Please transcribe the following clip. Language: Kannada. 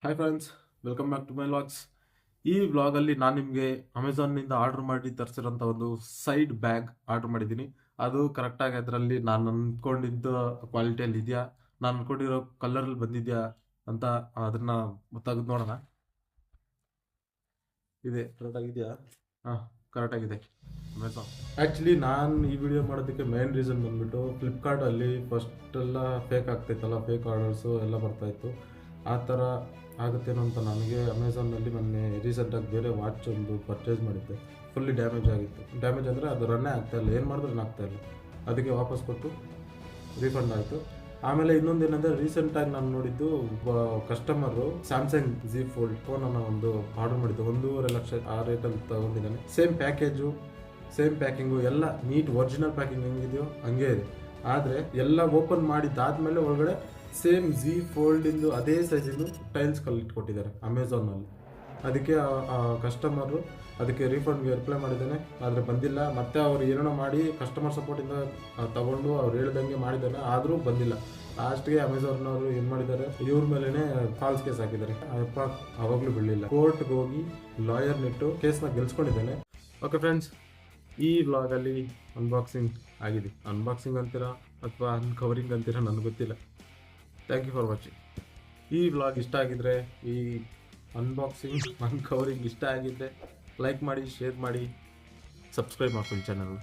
Hi friends, welcome back to my vlogs. ಈ ವ್ಲಾಗಲ್ಲಿ ನಾನು ನಿಮಗೆ ಅಮೆಝಾನ್ನಿಂದ ಆರ್ಡರ್ ಮಾಡಿ ತರಿಸಿರೋಂಥ ಒಂದು ಸೈಡ್ ಬ್ಯಾಗ್ ಆರ್ಡರ್ ಮಾಡಿದ್ದೀನಿ. ಅದು ಕರೆಕ್ಟಾಗಿ ಅದರಲ್ಲಿ ನಾನು ಅಂದ್ಕೊಂಡಿದ್ದ ಕ್ವಾಲಿಟಿಯಲ್ಲಿ ಇದೆಯಾ, ನಾನು ಅಂದ್ಕೊಂಡಿರೋ ಕಲರಲ್ಲಿ ಬಂದಿದೆಯಾ ಅಂತ ಅದನ್ನು ತೆಗೆದು ನೋಡೋಣ. ಇದೆ ಕರೆಕ್ಟಾಗಿದೆಯಾ? ಹಾಂ, ಕರೆಕ್ಟಾಗಿದೆ. ಅಮೆಝಾನ್ ಆ್ಯಕ್ಚುಲಿ ನಾನು ಈ ವಿಡಿಯೋ ಮಾಡೋದಕ್ಕೆ ಮೇನ್ ರೀಸನ್ ಬಂದ್ಬಿಟ್ಟು ಫ್ಲಿಪ್ಕಾರ್ಟಲ್ಲಿ ಫಸ್ಟೆಲ್ಲ ಫೇಕ್ ಆಗ್ತಾಯಿತ್ತಲ್ಲ, ಫೇಕ್ ಆರ್ಡರ್ಸು ಎಲ್ಲ ಬರ್ತಾಯಿತ್ತು. ಆ ಥರ ಆಗುತ್ತೇನೋ ಅಂತ ನನಗೆ ಅಮೆಝಾನ್ನಲ್ಲಿ ಮೊನ್ನೆ ರೀಸೆಂಟಾಗಿ ಬೇರೆ ವಾಚ್ ಒಂದು ಪರ್ಚೇಸ್ ಮಾಡಿದ್ದೆ. ಫುಲ್ಲಿ ಡ್ಯಾಮೇಜ್ ಆಗಿತ್ತು. ಡ್ಯಾಮೇಜ್ ಅಂದರೆ ಅದು ರನ್ನೇ ಆಗ್ತಾಯಿಲ್ಲ, ಏನು ಮಾಡಿದ್ರು ರನ್ ಆಗ್ತಾಯಿಲ್ಲ. ಅದಕ್ಕೆ ವಾಪಸ್ ಕೊಟ್ಟು ರೀಫಂಡ್ ಆಯಿತು. ಆಮೇಲೆ ಇನ್ನೊಂದೇನೆಂದರೆ ರೀಸೆಂಟಾಗಿ ನಾನು ನೋಡಿದ್ದು ಒಬ್ಬ ಕಸ್ಟಮರು ಸ್ಯಾಮ್ಸಂಗ್ Z Fold ಫೋನನ್ನು ಒಂದು ಆರ್ಡರ್ ಮಾಡಿದ್ದು. 1.5 ಲಕ್ಷ ಆ ರೇಟಲ್ಲಿ ತೊಗೊಂಡಿದ್ದಾನೆ. ಸೇಮ್ ಪ್ಯಾಕೇಜು, ಸೇಮ್ ಪ್ಯಾಕಿಂಗು ಎಲ್ಲ ನೀಟ್ ಒರಿಜಿನಲ್ ಪ್ಯಾಕಿಂಗ್ ಹೆಂಗಿದೆಯೋ ಹಂಗೆ ಇದೆ. ಆದರೆ ಎಲ್ಲ ಓಪನ್ ಮಾಡಿದ್ದಾದಮೇಲೆ ಒಳಗಡೆ ಸೇಮ್ Z Foldinದು ಅದೇ ಸೈಜಿಂದು ಟೈಲ್ಸ್ ಇಟ್ಕೊಟ್ಟಿದ್ದಾರೆ ಅಮೆಝಾನಲ್ಲಿ. ಅದಕ್ಕೆ ಆ ಕಸ್ಟಮರು ಅದಕ್ಕೆ ರೀಫಂಡ್ಗೆ ರಿಪ್ಲೈ ಮಾಡಿದ್ದಾನೆ, ಆದರೆ ಬಂದಿಲ್ಲ. ಮತ್ತು ಅವ್ರು ಏನೋ ಮಾಡಿ ಕಸ್ಟಮರ್ ಸಪೋರ್ಟಿಂದ ತಗೊಂಡು ಅವ್ರು ಹೇಳ್ದಂಗೆ ಮಾಡಿದ್ದಾನೆ, ಆದರೂ ಬಂದಿಲ್ಲ. ಲಾಸ್ಟ್ಗೆ ಅಮೆಝಾನ್ನವರು ಏನು ಮಾಡಿದ್ದಾರೆ, ಇವ್ರ ಮೇಲೇ ಫಾಲ್ಸ್ ಕೇಸ್ ಹಾಕಿದ್ದಾರೆ. ಅಪ್ಪ ಅವಾಗಲೂ ಬಿಡಲಿಲ್ಲ. ಕೋರ್ಟ್ಗೆ ಹೋಗಿ ಲಾಯರ್ನಿಟ್ಟು ಕೇಸ್ನ ಗೆಲ್ಸ್ಕೊಂಡಿದ್ದಾನೆ. ಓಕೆ ಫ್ರೆಂಡ್ಸ್, ಈ ವ್ಲಾಗಲ್ಲಿ ಅನ್ಬಾಕ್ಸಿಂಗ್ ಆಗಿದೆ. ಅನ್ಬಾಕ್ಸಿಂಗ್ ಅಂತೀರಾ ಅಥವಾ ಅನ್ಕವರಿಂಗ್ ಅಂತೀರಾ ನನಗೆ ಗೊತ್ತಿಲ್ಲ. Thank you for watching. ಈ ವ್ಲಾಗ್ ಇಷ್ಟ ಆಗಿದ್ರೆ, ಈ ಅನ್ಬಾಕ್ಸಿಂಗ್ ಅನ್ಕವರಿಂಗ್ ಇಷ್ಟ ಆಗಿದ್ದರೆ ಲೈಕ್ ಮಾಡಿ, ಶೇರ್ ಮಾಡಿ, ಸಬ್ಸ್ಕ್ರೈಬ್ ಮಾಡ್ಕೊಳ್ಳಿ ಚಾನಲ್ನ.